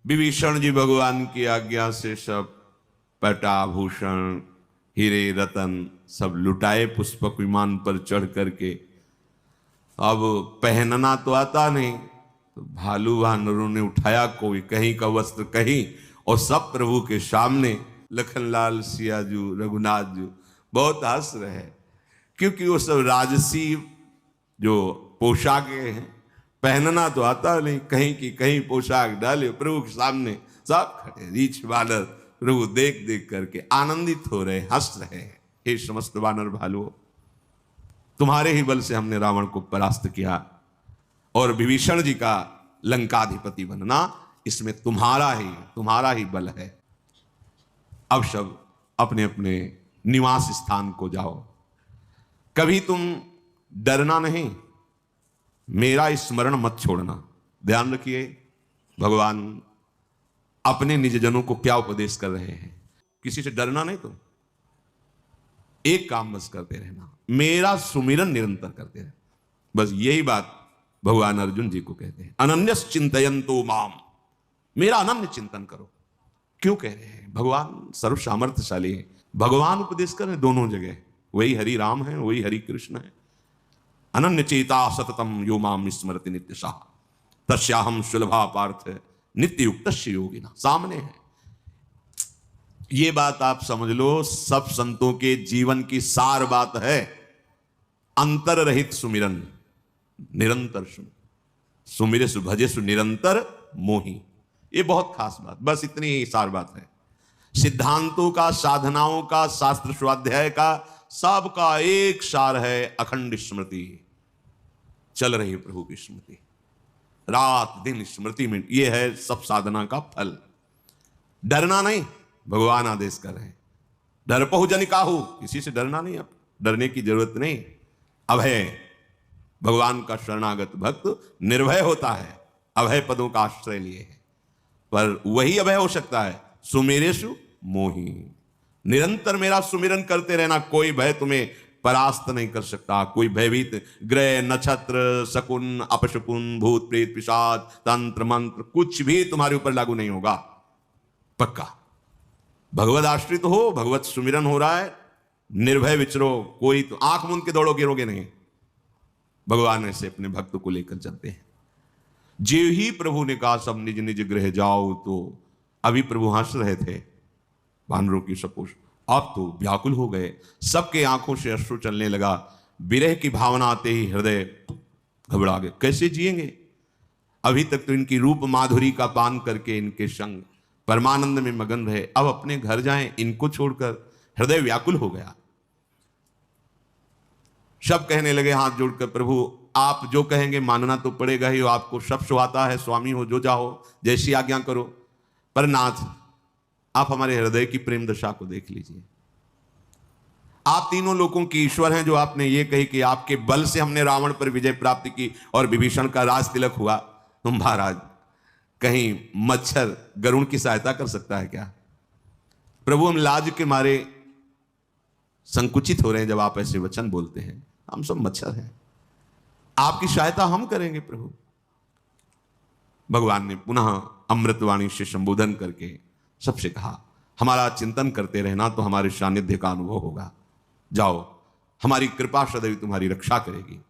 विभीषण जी भगवान की आज्ञा से सब पटाभूषण हीरे रतन सब लुटाए पुष्पक विमान पर चढ़ करके। अब पहनना तो आता नहीं, तो भालू वानरों ने उठाया कोई कहीं का वस्त्र कहीं, और सब प्रभु के सामने लखनलाल सियाजू रघुनाथ जी बहुत हंस रहे हैं, क्योंकि वो सब राजसी जो पोशाकें हैं, पहनना तो आता नहीं, कहीं की कहीं पोशाक डाले प्रभु के सामने सब खड़े रीछ वानर प्रभु देख देख करके आनंदित हो रहे, हंस रहे हैं। हे समस्त वानर भालुओं, तुम्हारे ही बल से हमने रावण को परास्त किया, और विभीषण जी का लंकाधिपति बनना इसमें तुम्हारा ही बल है। अब सब अपने अपने निवास स्थान को जाओ, कभी तुम डरना नहीं, मेरा स्मरण मत छोड़ना। ध्यान रखिए भगवान अपने निजजनों को क्या उपदेश कर रहे हैं। किसी से डरना नहीं, तुम एक काम बस करते रहना, मेरा सुमिरन निरंतर करते रहना। बस यही बात भगवान अर्जुन जी को कहते हैं, अनन्यस चिंतयन्तो माम, मेरा अनन्य चिंतन करो। क्यों कह रहे हैं? भगवान सर्व सामर्थ्यशाली है, भगवान उपदेश कर रहे दोनों जगह, वही हरि राम है, वही हरि कृष्ण है। अनन्य चेता सततम यो माम स्मरति नित्यशः तस्याहम सुलभा पार्थ नित्य युक्तस्य योगिना। सामने है ये बात, आप समझ लो सब संतों के जीवन की सार बात है। अंतर रहित सुमिरन, निरंतर सुमिरे सुभजे सु निरंतर मोही, ये बहुत खास बात, बस इतनी ही सार बात है। सिद्धांतों का, साधनाओं का, शास्त्र स्वाध्याय का, सबका एक सार है, अखंड स्मृति। चल रही प्रभु की स्मृति, रात दिन स्मृति में, यह है सब साधना का फल। डरना नहीं, भगवान आदेश कर रहे हैं, डरपहु जन काहू, किसी से डरना नहीं, अब डरने की जरूरत नहीं। अभय, भगवान का शरणागत भक्त निर्भय होता है, अभय पदों का आश्रय लिए है। पर वही अभय हो सकता है सुमेरेषु मोही, निरंतर मेरा सुमिरन करते रहना, कोई भय तुम्हें परास्त नहीं कर सकता। कोई भयभीत ग्रह नक्षत्र शकुन अपशकुन भूत प्रेत पिशाच तंत्र मंत्र कुछ भी तुम्हारे ऊपर लागू नहीं होगा, पक्का। भगवत आश्रित हो, भगवत सुमिरन हो रहा है, निर्भय विचरो, कोई तो आंख मूंद के दौड़ो गिरोगे नहीं। भगवान ऐसे अपने भक्त को लेकर चलते हैं। जे ही प्रभु ने कहा सब निज निज गृह जाओ, तो अभी प्रभु हंस रहे थे, वानरों की सपोष, अब तो व्याकुल हो गए, सबके आंखों से अश्रु चलने लगा, विरह की भावना आते ही हृदय घबरा गए। कैसे जिएंगे? अभी तक तो इनकी रूप माधुरी का पान करके इनके संग परमानंद में मगन रहे, अब अपने घर जाएं इनको छोड़कर, हृदय व्याकुल हो गया। सब कहने लगे हाथ जोड़कर, प्रभु आप जो कहेंगे मानना तो पड़ेगा ही, आपको सब सुहाता है, स्वामी हो जो चाहो, जैसी आज्ञा करो। पर नाथ, आप हमारे हृदय की प्रेम दशा को देख लीजिए। आप तीनों लोगों की ईश्वर हैं, जो आपने ये कही कि आपके बल से हमने रावण पर विजय प्राप्त की और विभीषण का राज तिलक हुआ। तुम महाराज, कहीं मच्छर गरुण की सहायता कर सकता है क्या? प्रभु हम लाज के मारे संकुचित हो रहे हैं जब आप ऐसे वचन बोलते हैं, हम सब मच्छर हैं, आपकी सहायता हम करेंगे प्रभु। भगवान ने पुनः अमृतवाणी से संबोधन करके सबसे कहा, हमारा चिंतन करते रहना तो हमारे सानिध्य का अनुभव होगा। जाओ, हमारी कृपा सदैव तुम्हारी रक्षा करेगी।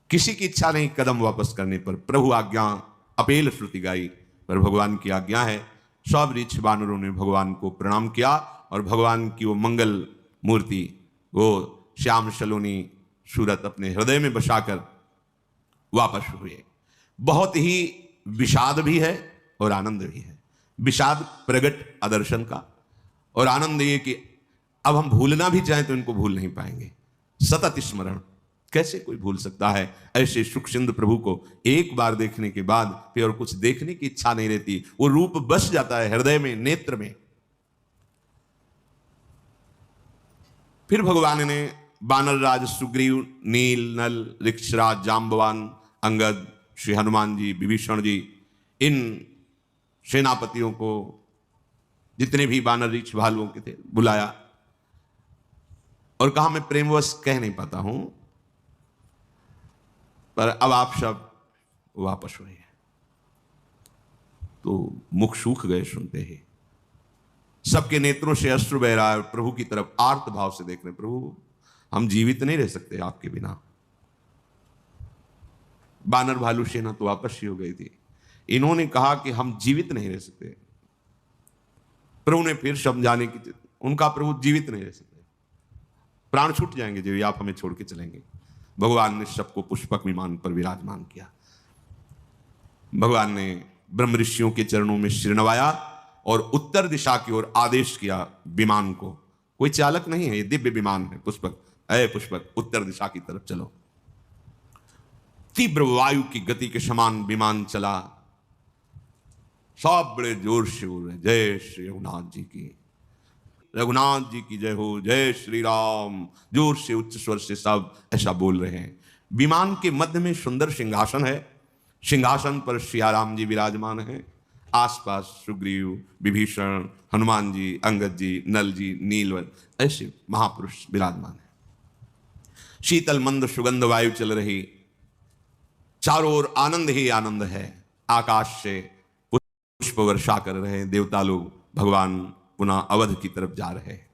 किसी की इच्छा नहीं कदम वापस करने पर। प्रभु आज्ञा अपेल श्रुति गाई, पर भगवान की आज्ञा है। सब ऋक्ष वानरों ने भगवान को प्रणाम किया और भगवान की वो मंगल मूर्ति, वो श्याम सलोनी सूरत अपने हृदय में बसाकर वापस हुए। बहुत ही विषाद भी है और आनंद भी है। विषाद प्रगट आदर्शन का, और आनंद ये कि अब हम भूलना भी चाहें तो इनको भूल नहीं पाएंगे। सतत स्मरण, कैसे कोई भूल सकता है ऐसे सुख सिंधु प्रभु को? एक बार देखने के बाद फिर और कुछ देखने की इच्छा नहीं रहती, वो रूप बस जाता है हृदय में, नेत्र में। फिर भगवान ने बानर राज सुग्रीव, नील नल, ऋक्षराज, जाम्बवान, अंगद, श्री हनुमान जी, विभीषण जी, इन सेनापतियों को, जितने भी वानर ऋक्ष भालुओं के थे, बुलाया और कहा मैं प्रेमवश कह नहीं पाता हूं, पर अब आप सब वापस हुए हैं। तो मुख सूख गए सुनते ही। सबके नेत्रों से अश्रु बह रहा है, प्रभु की तरफ आर्त भाव से देख रहे, प्रभु हम जीवित नहीं रह सकते आपके बिना। बानर भालू सेना तो वापस ही हो गई थी, इन्होंने कहा कि हम जीवित नहीं रह सकते। प्रभु ने फिर समझाने की, उनका प्रभु जीवित नहीं रह सकते, प्राण छूट जाएंगे जब आप हमें छोड़ के चलेंगे। भगवान ने सबको पुष्पक विमान पर विराजमान किया। भगवान ने ब्रह्म ऋषियों के चरणों में सिर नवाया और उत्तर दिशा की ओर आदेश किया विमान को। कोई चालक नहीं है, ये दिव्य विमान है। पुष्पक, अय पुष्पक, उत्तर दिशा की तरफ चलो। तीव्र वायु की गति के समान विमान चला। सब बड़े जोर से बोल रहे, जय श्री रघुनाथ जी की, रघुनाथ जी की जय हो, जय श्री राम। जोर से उच्च स्वर से सब ऐसा बोल रहे हैं। विमान के मध्य में सुंदर सिंहासन है। सिंहासन पर सियाराम जी विराजमान हैं। आसपास सुग्रीव, विभीषण, हनुमान जी, अंगद जी, नल जी, नीलवन, ऐसे महापुरुष विराजमान हैं। शीतल मंद सुगंध वायु चल रही, चारों ओर आनंद ही आनंद है। आकाश से पुष्प वर्षा कर रहे हैं देवता लोग। भगवान पुनः अवध की तरफ जा रहे हैं।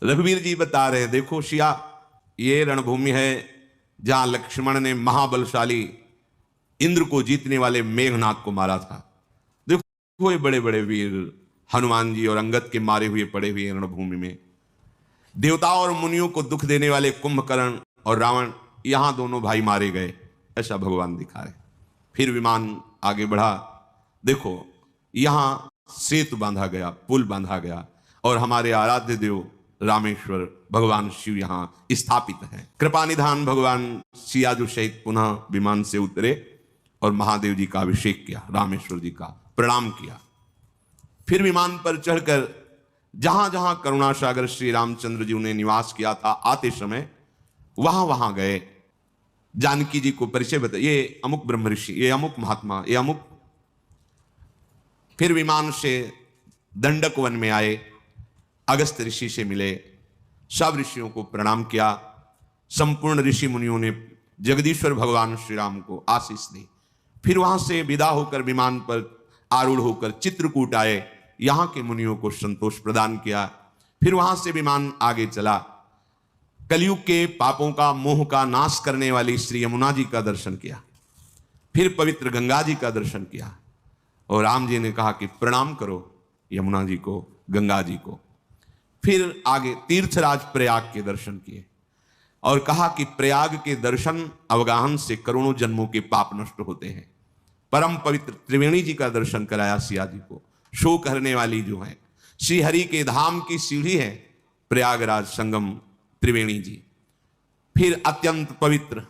रघुवीर जी बता रहे हैं, देखो सिया, ये रणभूमि है जहां लक्ष्मण ने महाबलशाली इंद्र को जीतने वाले मेघनाथ को मारा था। देखो ये बड़े बड़े वीर हनुमान जी और अंगद के मारे हुए पड़े हुए रणभूमि में। देवताओं और मुनियों को दुख देने वाले कुंभकर्ण और रावण, यहां दोनों भाई मारे गए, ऐसा भगवान दिखा रहे। फिर विमान आगे बढ़ा। देखो यहां सेतु बांधा गया, पुल बांधा गया, और हमारे आराध्य देव रामेश्वर भगवान शिव यहां स्थापित है। कृपा निधान भगवान सियाजू सहित पुनः विमान से उतरे और महादेव जी का अभिषेक किया, रामेश्वर जी का प्रणाम किया। फिर विमान पर चढ़कर जहां जहां करुणा सागर श्री रामचंद्र जी ने निवास किया था, आते समय वहां वहां गए। जानकी जी को परिचय बताया, ये अमुक ब्रह्म ऋषि, ये अमुक महात्मा, ये अमुक। फिर विमान से दंडक वन में आए, अगस्त ऋषि से मिले, सब ऋषियों को प्रणाम किया। संपूर्ण ऋषि मुनियों ने जगदीश्वर भगवान श्री राम को आशीष दी। फिर वहां से विदा होकर विमान पर आरूढ़ होकर चित्रकूट आए, यहां के मुनियों को संतोष प्रदान किया। फिर वहां से विमान आगे चला, कलयुग के पापों का, मोह का नाश करने वाली श्री यमुना जी का दर्शन किया। फिर पवित्र गंगा जी का दर्शन किया, और राम जी ने कहा कि प्रणाम करो यमुना जी को, गंगा जी को। फिर आगे तीर्थराज प्रयाग के दर्शन किए और कहा कि प्रयाग के दर्शन अवगाहन से करोड़ों जन्मों के पाप नष्ट होते हैं। परम पवित्र त्रिवेणी जी का दर्शन कराया सिया जी को, शोक हरने वाली जो है श्री हरि के धाम की सीढ़ी है प्रयागराज संगम त्रिवेणी जी। फिर अत्यंत पवित्र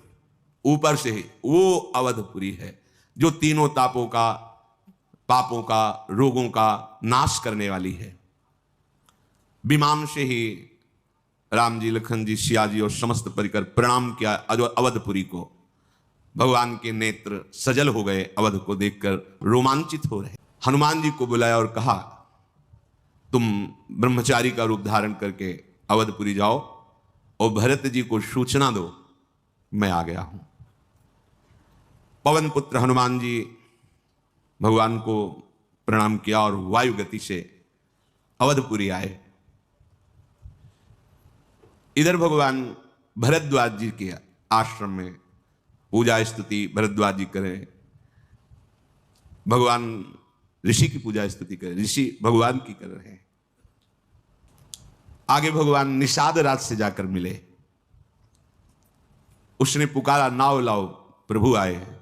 ऊपर से वो अवधपुरी है जो तीनों तापों का, पापों का, रोगों का नाश करने वाली है। विमान से ही राम जी, लखन जी, सिया जी और समस्त परिकर प्रणाम किया अवधपुरी को। भगवान के नेत्र सजल हो गए, अवध को देखकर रोमांचित हो रहे। हनुमान जी को बुलाया और कहा, तुम ब्रह्मचारी का रूप धारण करके अवधपुरी जाओ और भरत जी को सूचना दो, मैं आ गया हूं। पवन पुत्र हनुमान जी भगवान को प्रणाम किया और वायु गति से अवधपुरी आए। इधर भगवान भरद्वाज जी के आश्रम में पूजा स्तुति भरद्वाज जी करें, भगवान ऋषि की पूजा स्तुति करें, ऋषि भगवान की कर रहे हैं। आगे भगवान निषाद राज से जाकर मिले, उसने पुकारा, नाव लाओ, प्रभु आए हैं।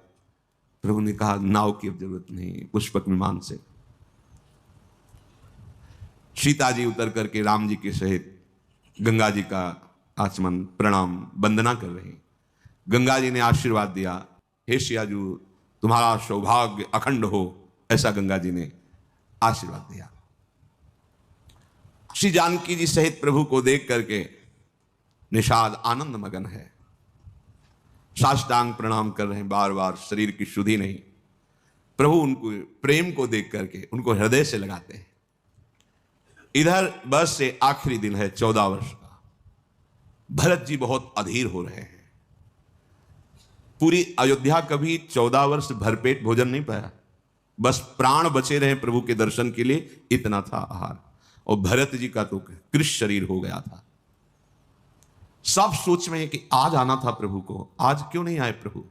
प्रभु ने कहा, नाव की अब जरूरत नहीं, पुष्पक विमान से। सीता जी उतर करके राम जी के सहित गंगा जी का आचमन, प्रणाम, वंदना कर रहे हैं। गंगा जी ने आशीर्वाद दिया, हे सियाजू तुम्हारा सौभाग्य अखंड हो, ऐसा गंगा जी ने आशीर्वाद दिया। श्री जानकी जी सहित प्रभु को देख करके निषाद आनंद मगन है, साष्टांग प्रणाम कर रहे हैं बार बार, शरीर की शुद्धि नहीं। प्रभु उनको प्रेम को देख करके उनको हृदय से लगाते हैं। इधर बस से आखिरी दिन है 14 वर्ष का। भरत जी बहुत अधीर हो रहे हैं। पूरी अयोध्या कभी 14 वर्ष भरपेट भोजन नहीं पाया। बस प्राण बचे रहे प्रभु के दर्शन के लिए, इतना था आहार। और भरत जी का तो कृष शरीर हो गया था। सब सोच में है कि आज आना था प्रभु को, आज क्यों नहीं आए प्रभु।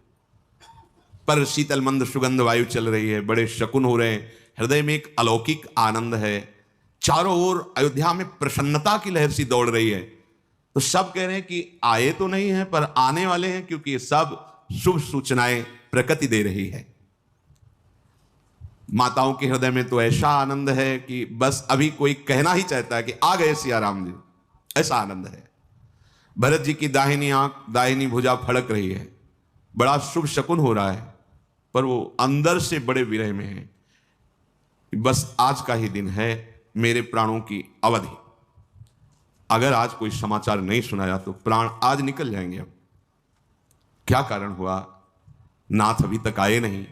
पर शीतल मंद सुगंध वायु चल रही है, बड़े शकुन हो रहे हैं, हृदय में एक अलौकिक आनंद है, चारों ओर अयोध्या में प्रसन्नता की लहर सी दौड़ रही है। तो सब कह रहे हैं कि आए तो नहीं है पर आने वाले हैं, क्योंकि ये सब शुभ सूचनाएं प्रकृति दे रही है। माताओं के हृदय में तो ऐसा आनंद है कि बस अभी कोई कहना ही चाहता है कि आ गए सिया राम जी, ऐसा आनंद है। भरत जी की दाहिनी आंख, दाहिनी भुजा फड़क रही है, बड़ा शुभ शकुन हो रहा है, पर वो अंदर से बड़े विरह में है कि बस आज का ही दिन है, मेरे प्राणों की अवधि। अगर आज कोई समाचार नहीं सुनाया तो प्राण आज निकल जाएंगे। अब क्या कारण हुआ, नाथ अभी तक आए नहीं,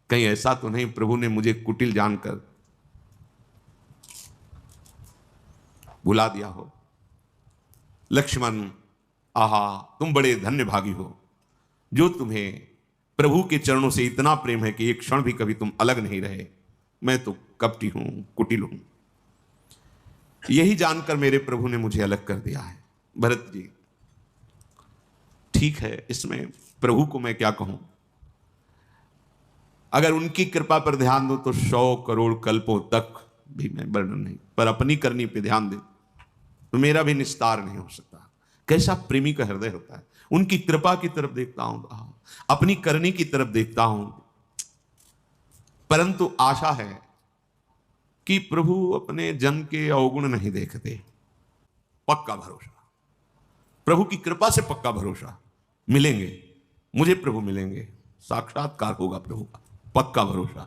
कहीं ऐसा तो नहीं प्रभु ने मुझे कुटिल जानकर बुला दिया हो। लक्ष्मण, आहा तुम बड़े धन्य भागी हो, जो तुम्हें प्रभु के चरणों से इतना प्रेम है कि एक क्षण भी कभी तुम अलग नहीं रहे। मैं तो कपटी हूं, कुटिल हूं। यही जानकर मेरे प्रभु ने मुझे अलग कर दिया है। भरत जी, ठीक है, इसमें प्रभु को मैं क्या कहूं। अगर उनकी कृपा पर ध्यान दो तो 100 करोड़ कल्पों तक भी मैं वर्णन नहीं, पर अपनी करनी पे ध्यान दे तो मेरा भी निस्तार नहीं हो सकता। कैसा प्रेमी का हृदय होता है। उनकी कृपा की तरफ देखता हूं, अपनी करनी की तरफ देखता हूं, परंतु आशा है कि प्रभु अपने जन के अवगुण नहीं देखते। पक्का भरोसा, प्रभु की कृपा से पक्का भरोसा, मिलेंगे मुझे प्रभु, मिलेंगे, साक्षात्कार होगा प्रभु का, पक्का भरोसा।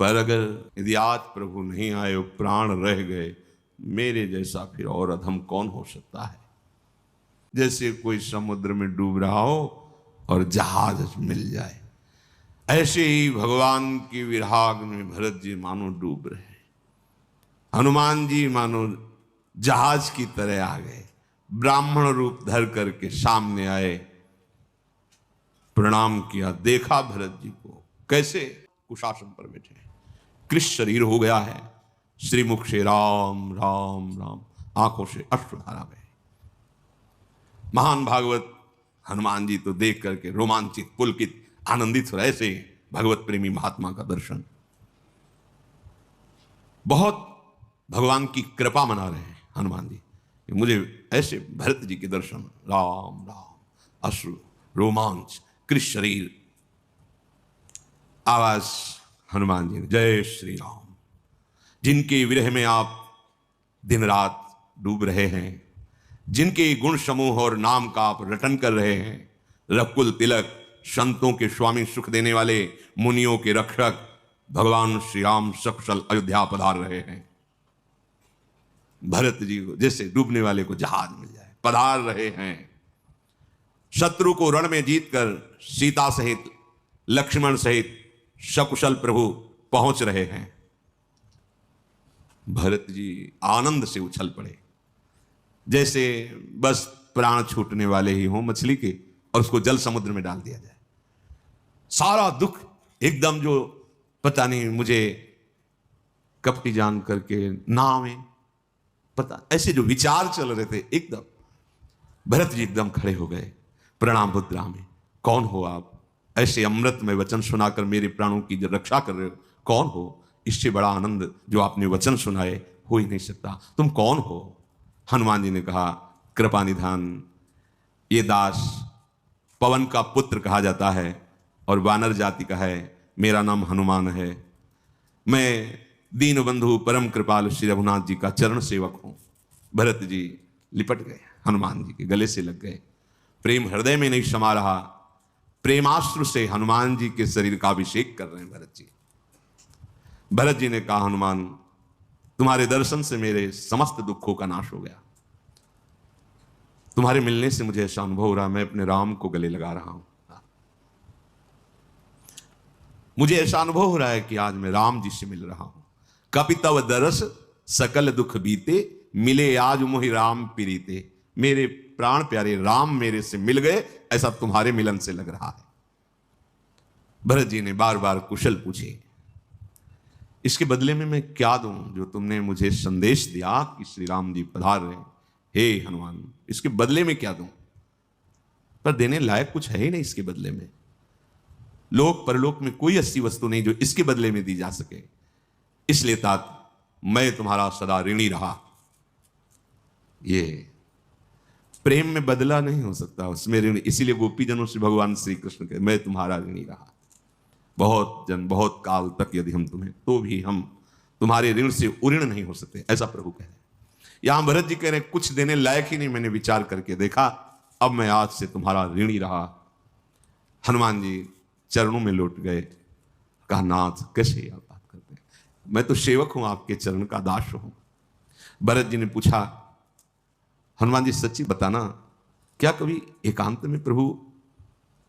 पर अगर यदि आज प्रभु नहीं आए और प्राण रह गए, मेरे जैसा फिर और अधम कौन हो सकता है। जैसे कोई समुद्र में डूब रहा हो और जहाज मिल जाए, ऐसे ही भगवान की विराग में भरत जी मानो डूब रहे, हनुमान जी मानो जहाज की तरह आ गए, ब्राह्मण रूप धर करके सामने आए, प्रणाम किया, देखा भरत जी को कैसे कुशासन पर बैठे, कृष शरीर हो गया है, श्रीमुख से राम राम राम, आंखों से अश्रुधारा बहे। महान भागवत हनुमान जी तो देख करके रोमांचित, पुलकित, आनंदित हो रहे, ऐसे भगवत प्रेमी महात्मा का दर्शन, बहुत भगवान की कृपा मना रहे हैं हनुमान जी, मुझे ऐसे भरत जी के दर्शन, राम राम, अश्रु, रोमांच, कृष शरीर। आवाज हनुमान जी ने, जय श्री राम। जिनके विरह में आप दिन रात डूब रहे हैं, जिनके गुण समूह और नाम का आप रटन कर रहे हैं, रकुल तिलक, संतों के स्वामी, सुख देने वाले, मुनियों के रक्षक भगवान श्री राम सकुशल अयोध्या पधार रहे हैं। भरत जी को जैसे डूबने वाले को जहाज मिल जाए, पधार रहे हैं। शत्रु को रण में जीतकर सीता सहित, लक्ष्मण सहित सकुशल प्रभु पहुंच रहे हैं। भरत जी आनंद से उछल पड़े, जैसे बस प्राण छूटने वाले ही हों मछली के, और उसको जल समुद्र में डाल दिया जाए। सारा दुख एकदम, जो पता नहीं मुझे कपटी जान करके ना आवे, पता ऐसे जो विचार चल रहे थे, एकदम भरत जी एकदम खड़े हो गए, प्रणाम मुद्रा में। कौन हो आप, ऐसे अमृत में वचन सुनाकर मेरे प्राणों की जो रक्षा कर रहे हो, कौन हो। इससे बड़ा आनंद जो आपने वचन सुनाए हो ही नहीं सकता, तुम कौन हो। हनुमान जी ने कहा, कृपा निधान, ये दास पवन का पुत्र कहा जाता है और वानर जाति का है, मेरा नाम हनुमान है, मैं दीन बंधु परम कृपाल श्री रघुनाथ जी का चरण सेवक हूं। भरत जी लिपट गए, हनुमान जी के गले से लग गए, प्रेम हृदय में नहीं समा रहा, प्रेमाश्रु से हनुमान जी के शरीर का अभिषेक कर रहे हैं भरत जी। भरत जी ने कहा, हनुमान तुम्हारे दर्शन से मेरे समस्त दुखों का नाश हो गया, तुम्हारे मिलने से मुझे ऐसा अनुभव हो रहा, मैं अपने राम को गले लगा रहा हूं। मुझे ऐसा अनुभव हो रहा है कि आज मैं राम जी से मिल रहा हूं। कपि तव दरस सकल दुख बीते, मिले आज मोहि राम प्रीते। मेरे प्राण प्यारे राम मेरे से मिल गए, ऐसा तुम्हारे मिलन से लग रहा है। भरत जी ने बार बार कुशल पूछे, इसके बदले में मैं क्या दूं जो तुमने मुझे संदेश दिया कि श्री राम जी पधार रहे हैं? हे हनुमान, इसके बदले में क्या दूं? पर देने लायक कुछ है ही नहीं इसके बदले में। लोक परलोक में कोई ऐसी वस्तु नहीं जो इसके बदले में दी जा सके। इसलिए तात मैं तुम्हारा सदा ऋणी रहा। ये प्रेम में बदला नहीं हो सकता, उसमें ऋण। इसीलिए गोपीजनों से भगवान श्री कृष्ण कहते मैं तुम्हारा ऋणी रहा। बहुत जन बहुत काल तक यदि हम तुम्हें, तो भी हम तुम्हारे ऋण से उऋण नहीं हो सकते, ऐसा प्रभु कह रहे हैं। यहां भरत जी कह रहे हैं कुछ देने लायक ही नहीं, मैंने विचार करके देखा, अब मैं आज से तुम्हारा ऋणी रहा। हनुमान जी चरणों में लौट गए, कहा नाथ कैसे आप बात करते हैं, मैं तो सेवक हूं, आपके चरण का दास हूं। भरत जी ने पूछा, हनुमान जी सच्ची बताना, क्या कभी एकांत में प्रभु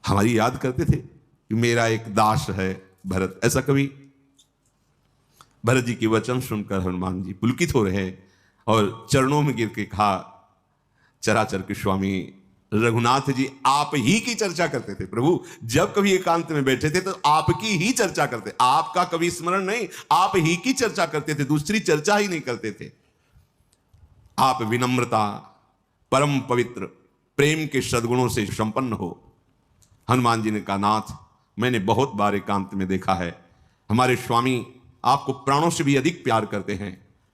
हमारी याद करते थे कि मेरा एक दास है भरत? ऐसा कभी? भरत जी के वचन सुनकर हनुमान जी पुलकित हो रहे और चरणों में गिर के कहा, चराचर के स्वामी रघुनाथ जी आप ही की चर्चा करते थे प्रभु, जब कभी एकांत में बैठे थे तो आपकी ही चर्चा करते, आपका कभी स्मरण नहीं, आप ही की चर्चा करते थे, दूसरी चर्चा ही नहीं करते थे। आप विनम्रता, परम पवित्र, प्रेम के सद्गुणों से संपन्न हो। हनुमान जी ने कहा, नाथ मैंने बहुत बार एकांत में देखा है, हमारे स्वामी आपको प्राणों से भी अधिक प्यार करते हैं।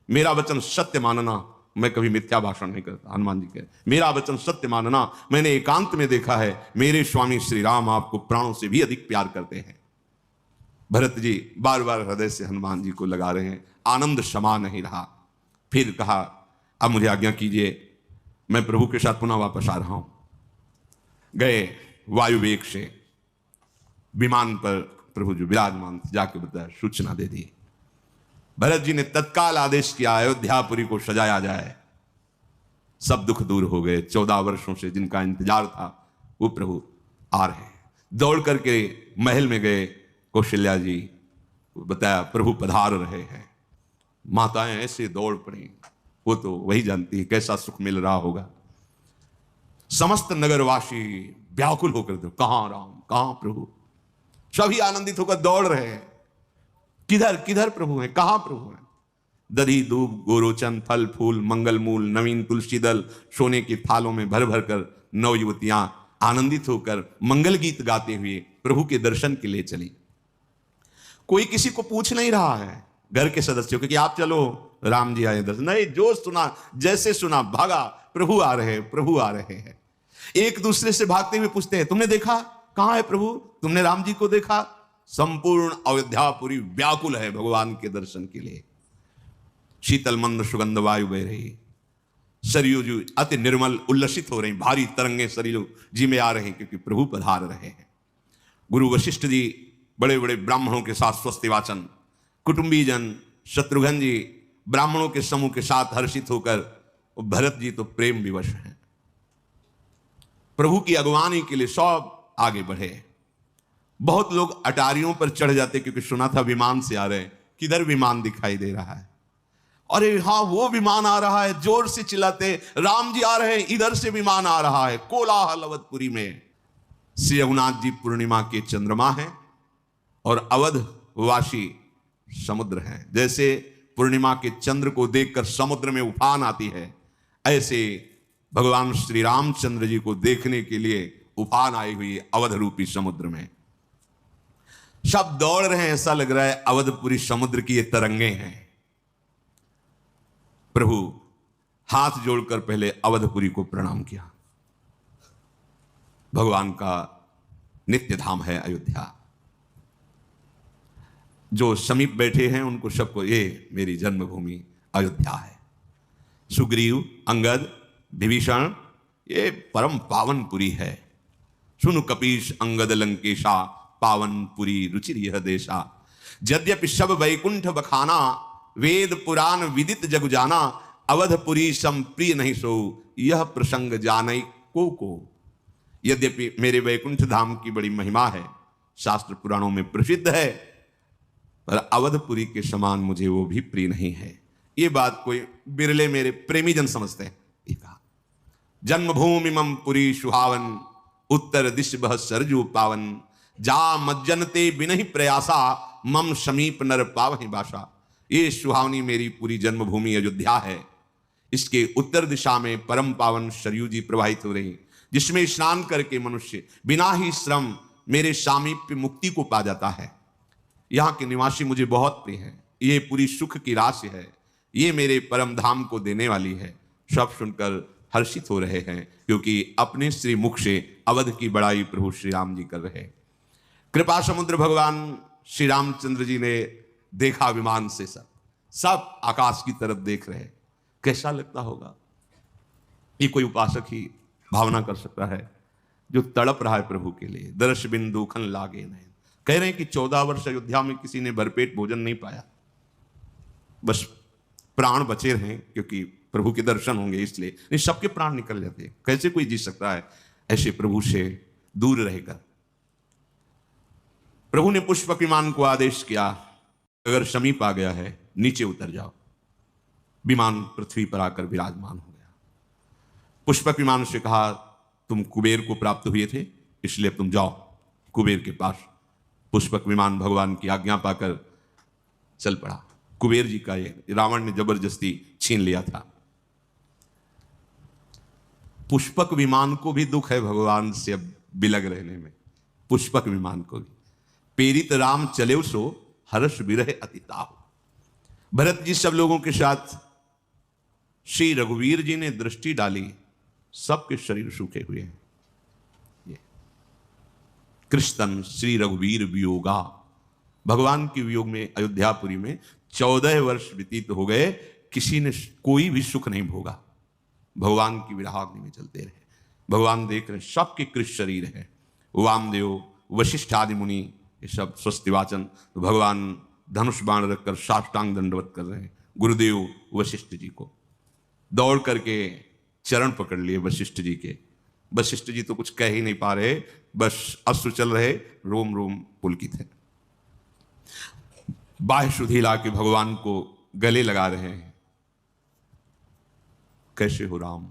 मेरा वचन सत्य मानना, मैं कभी मिथ्या भाषण नहीं करता। हनुमान जी कहे, मेरा वचन सत्य मानना, मैंने एकांत में देखा है, मेरे स्वामी श्री राम आपको प्राणों से भी अधिक प्यार करते हैं। भरत जी बार बार हृदय से हनुमान जी को लगा रहे हैं, आनंद समा नहीं रहा। फिर कहा, अब मुझे आज्ञा कीजिए, मैं प्रभु के साथ पुनः वापस आ रहा हूं। गए वायु वेग से विमान पर प्रभु जो विराजमान थे, जाके बताया, सूचना दे दी। भरत जी ने तत्काल आदेश किया, अयोध्यापुरी को सजाया जाए। सब दुख दूर हो गए। 14 वर्षों से जिनका इंतजार था वो प्रभु आ रहे हैं। दौड़ करके महल में गए, कौशल्या जी बताया प्रभु पधार रहे हैं। माताएं ऐसे दौड़ पड़ी, वो तो वही जानती है कैसा सुख मिल रहा होगा। समस्त नगरवासी व्याकुल होकर, तो कहां राम, कहां प्रभु, सभी आनंदित होकर दौड़ रहे हैं, किधर किधर प्रभु हैं, कहां प्रभु हैं। दधी दूब गोरोचन फल फूल मंगल मूल नवीन तुलसी दल सोने के थालों में भर भर कर नव युवतियां आनंदित होकर मंगल गीत गाते हुए प्रभु के दर्शन के लिए चली। कोई किसी को पूछ नहीं रहा है, घर के सदस्यों को कि आप चलो राम जी आए दर्शन, नहीं, जो सुना जैसे सुना भागा, प्रभु आ रहे हैं, प्रभु आ रहे हैं। एक दूसरे से भागते हुए पूछते हैं, तुमने देखा, कहां है प्रभु, तुमने राम जी को देखा? संपूर्ण अयोध्यापुरी व्याकुल है भगवान के दर्शन के लिए। शीतल मंद सुगंध वायु बह रही, सरयू जी अति निर्मल उल्लसित हो रही, भारी तरंगे सरयू जी में आ रही, क्योंकि प्रभु पधार रहे हैं। गुरु वशिष्ठ जी बड़े बड़े ब्राह्मणों के साथ स्वस्ति वाचन, कुटुंबी जन शत्रुघ्न जी ब्राह्मणों के समूह के साथ हर्षित होकर, भरत जी तो प्रेम विवश हैं। प्रभु की अगवानी के लिए सब आगे बढ़े। बहुत लोग अटारियों पर चढ़ जाते, क्योंकि सुना था विमान से आ रहे हैं। किधर विमान दिखाई दे रहा है? अरे हाँ, वो विमान आ रहा है, जोर से चिल्लाते, राम जी आ रहे हैं, इधर से विमान आ रहा है। कोलाहल अवधपुरी में। श्री रघुनाथ जी पूर्णिमा के चंद्रमा हैं और अवध वासी समुद्र हैं। जैसे पूर्णिमा के चंद्र को देखकर समुद्र में उफान आती है, ऐसे भगवान श्री रामचंद्र जी को देखने के लिए उफान आई हुई अवध रूपी समुद्र में। सब दौड़ रहे हैं, ऐसा लग रहा है अवधपुरी समुद्र की ये तरंगे हैं। प्रभु हाथ जोड़कर पहले अवधपुरी को प्रणाम किया। भगवान का नित्य धाम है अयोध्या। जो समीप बैठे हैं उनको सबको ये मेरी जन्मभूमि अयोध्या है। सुग्रीव, अंगद, विभीषण, ये परम पावन पुरी है। सुनु कपीश अंगद लंकेशा, पावन पुरी रुचिर यह देशा। यद्यपि सब वैकुंठ बखाना, वेद पुराण विदित जग जाना। अवधपुरी सम प्रिय नहीं सो, यह प्रसंग जानई को। यद्यपि मेरे वैकुंठ धाम की बड़ी महिमा है, शास्त्र पुराणों में प्रसिद्ध है, पर अवधपुरी के समान मुझे वो भी प्रिय नहीं है। ये बात कोई बिरले मेरे प्रेमी जन समझते हैं। ये कहा, जन्मभूमि मम पुरी सुहावन, उत्तर दिश बह सरजू पावन। जा मज्जनते बिनहि प्रयासा मम समीप नर पावहि बासा। ये सुहावनी मेरी पूरी जन्मभूमि अयोध्या है। इसके उत्तर दिशा में परम पावन सरयू जी प्रवाहित हो रही, जिसमें स्नान करके मनुष्य बिना ही श्रम मेरे सामीप्य मुक्ति को पा जाता है। यहाँ के निवासी मुझे बहुत प्रिय है। ये पूरी सुख की राशि है, ये मेरे परम धाम को देने वाली है। सब सुनकर हर्षित हो रहे हैं, क्योंकि अपने श्री मुख से अवध की बड़ाई प्रभु श्री राम जी कर रहे हैं। कृपा समुद्र भगवान श्री रामचंद्र जी ने देखा विमान से, सब आकाश की तरफ देख रहे हैं। कैसा लगता होगा? ये कोई उपासक ही भावना कर सकता है, जो तड़प रहा है प्रभु के लिए। दर्श बिंदु खन लागे नयन। कह रहे हैं कि 14 वर्ष अयोध्या में किसी ने भरपेट भोजन नहीं पाया, बस प्राण बचे रहे, क्योंकि प्रभु के दर्शन होंगे इसलिए। नहीं, सबके प्राण निकल जाते। कैसे कोई जी सकता है ऐसे प्रभु से दूर रहेगा? प्रभु ने पुष्पक विमान को आदेश किया, अगर समीप आ गया है नीचे उतर जाओ। विमान पृथ्वी पर आकर विराजमान हो गया। पुष्पक विमान से कहा, तुम कुबेर को प्राप्त हुए थे, इसलिए तुम जाओ कुबेर के पास। पुष्पक विमान भगवान की आज्ञा पाकर चल पड़ा। कुबेर जी का ये रावण ने जबरदस्ती छीन लिया था। पुष्पक विमान को भी दुख है भगवान से अब बिलग रहने में। पुष्पक विमान को भी पेरित राम चले सो हर्ष विरह अतिताहु। भरत जी सब लोगों के साथ, श्री रघुवीर जी ने दृष्टि डाली, सबके शरीर सूखे हुए हैं। ये कृष्णन श्री रघुवीर वियोगा। भगवान के वियोग में अयोध्यापुरी में 14 वर्ष व्यतीत हो गए, किसी ने कोई भी सुख नहीं भोगा। भगवान की विरहाग्नि में चलते रहे। भगवान देख रहे, सबके कृष्ण शरीर है। वामदेव, वशिष्ठ आदि मुनि, ये सब स्वस्ति वाचन। तो भगवान धनुष बाण रखकर साष्टांग दंडवत कर रहे हैं। गुरुदेव वशिष्ठ जी को दौड़ करके चरण पकड़ लिए वशिष्ठ जी के। वशिष्ठ जी तो कुछ कह ही नहीं पा रहे, बस अश्रु चल रहे, रोम रोम पुलकित है। बाह्य सुधी ला के भगवान को गले लगा रहे हैं। कैसे हो राम?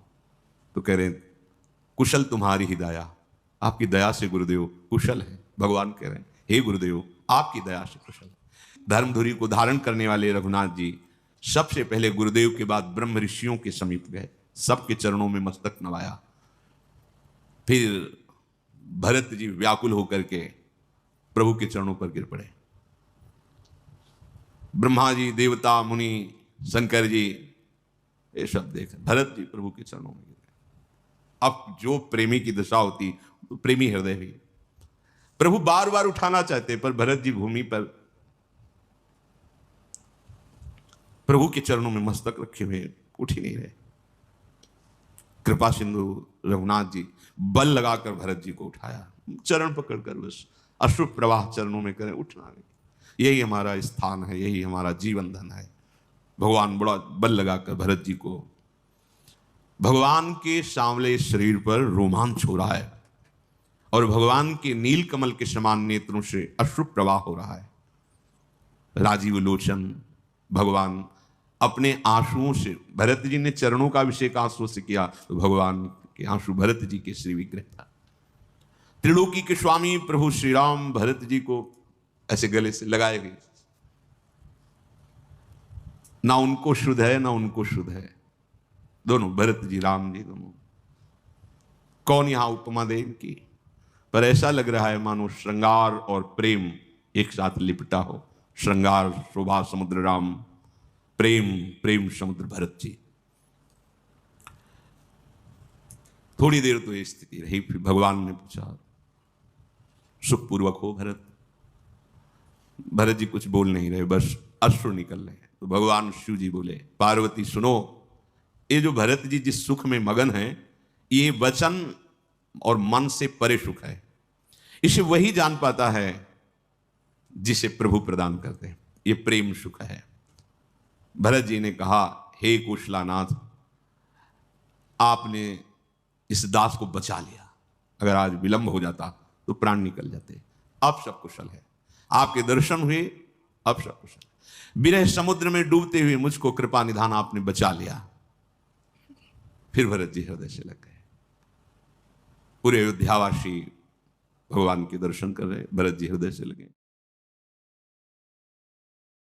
तो कह रहे, कुशल तुम्हारी ही दया। आपकी दया से गुरुदेव कुशल है। भगवान कह रहे हैं, हे गुरुदेव आपकी दया से कुशल। धर्मधुरी को धारण करने वाले रघुनाथ जी सबसे पहले गुरुदेव के बाद ब्रह्म ऋषियों के समीप गए, सबके चरणों में मस्तक नवाया। फिर भरत जी व्याकुल होकर के प्रभु के चरणों पर गिर पड़े। ब्रह्मा जी, देवता, मुनि, शंकर जी, ये सब देख भरत जी प्रभु के चरणों में गिरे। अब जो प्रेमी की दशा होती, तो प्रेमी हृदय भी। प्रभु बार बार उठाना चाहते, पर भरत जी भूमि पर प्रभु के चरणों में मस्तक रखे हुए उठ ही नहीं रहे। कृपा सिंधु रघुनाथ जी बल लगाकर भरत जी को उठाया, चरण पकड़कर बस अश्रु प्रवाह चरणों में करें, उठना नहीं। यही हमारा स्थान है, यही हमारा जीवन धन है। भगवान बड़ा बल लगाकर भरत जी को, भगवान के सांवले शरीर पर रोमांच हो रहा है और भगवान के नील कमल के समान नेत्रों से अश्रु प्रवाह हो रहा है। राजीव लोचन भगवान अपने आंसुओं से, भरत जी ने चरणों का अभिषेक आंसुओं से किया, तो भगवान के आंसू भरत जी के श्री विग्रह था। त्रिलोकी के स्वामी प्रभु श्री राम भरत जी को ऐसे गले से लगाए गए। ना उनको शुद्ध है ना उनको शुद्ध है, दोनों भरत जी राम जी दोनों। कौन यहां उपमा दे इनकी? पर ऐसा लग रहा है मानो श्रृंगार और प्रेम एक साथ लिपटा हो। श्रृंगार शोभा समुद्र राम, प्रेम प्रेम समुद्र भरत जी। थोड़ी देर तो ये स्थिति रही, फिर भगवान ने पूछा, सुखपूर्वक हो भरत? भरत जी कुछ बोल नहीं रहे, बस अश्रु निकल रहे हैं। तो भगवान शिव जी बोले, पार्वती सुनो, ये जो भरत जी जिस सुख में मगन है, ये वचन और मन से परे सुख है। इसे वही जान पाता है जिसे प्रभु प्रदान करते हैं। ये प्रेम सुख है। भरत जी ने कहा, हे कुशलानाथ, आपने इस दास को बचा लिया। अगर आज विलंब हो जाता तो प्राण निकल जाते। अब सब कुशल है, आपके दर्शन हुए, अब सब कुशल। विरह समुद्र में डूबते हुए मुझको कृपा निधान आपने बचा लिया। फिर भरत जी हृदय से लग गए। पूरे अयोध्यावासी भगवान के दर्शन कर रहे हैं। भरत जी हृदय से लगे।